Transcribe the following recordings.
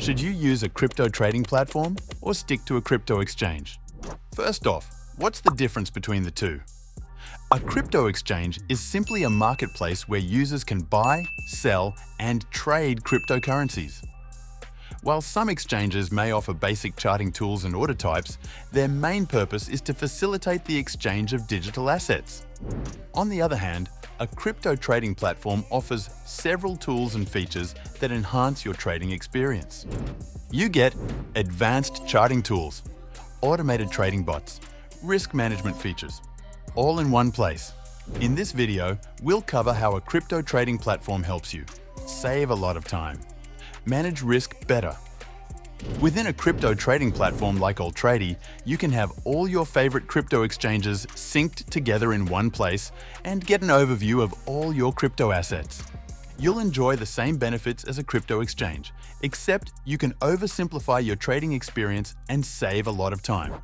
Should you use a crypto trading platform or stick to a crypto exchange? First off, what's the difference between the two? A crypto exchange is simply a marketplace where users can buy, sell, and trade cryptocurrencies. While some exchanges may offer basic charting tools and order types, their main purpose is to facilitate the exchange of digital assets. On the other hand, a crypto trading platform offers several tools and features that enhance your trading experience. You get advanced charting tools, automated trading bots, risk management features, all in one place. In this video, we'll cover how a crypto trading platform helps you save a lot of time, manage risk better. Within a crypto trading platform like Altrady, you can have all your favorite crypto exchanges synced together in one place and get an overview of all your crypto assets. You'll enjoy the same benefits as a crypto exchange, except you can oversimplify your trading experience and save a lot of time.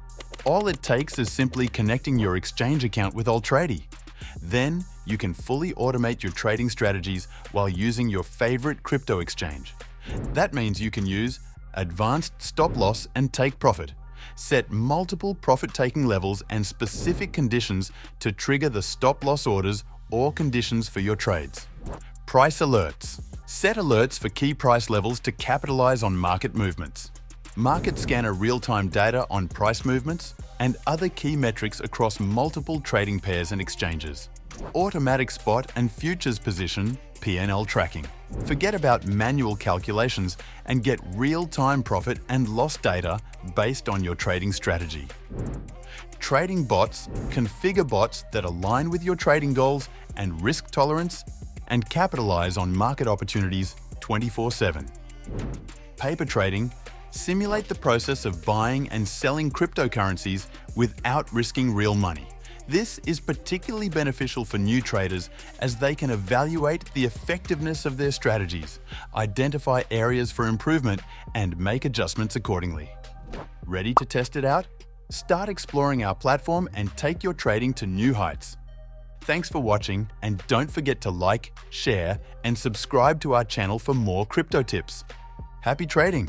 All it takes is simply connecting your exchange account with Altrady. Then you can fully automate your trading strategies while using your favorite crypto exchange. That means you can use advanced stop loss and take profit, set multiple profit-taking levels and specific conditions to trigger the stop loss orders or conditions for your trades. Price alerts. Set alerts for key price levels to capitalize on market movements. Market scanner real-time data on price movements and other key metrics across multiple trading pairs and exchanges. Automatic spot and futures position P&L tracking. Forget about manual calculations and get real-time profit and loss data based on your trading strategy. Trading bots configure bots that align with your trading goals and risk tolerance and capitalize on market opportunities 24/7. Paper trading. Simulate the process of buying and selling cryptocurrencies without risking real money. This is particularly beneficial for new traders as they can evaluate the effectiveness of their strategies, identify areas for improvement, and make adjustments accordingly. Ready to test it out? Start exploring our platform and take your trading to new heights. Thanks for watching, and don't forget to like, share, and subscribe to our channel for more crypto tips. Happy trading!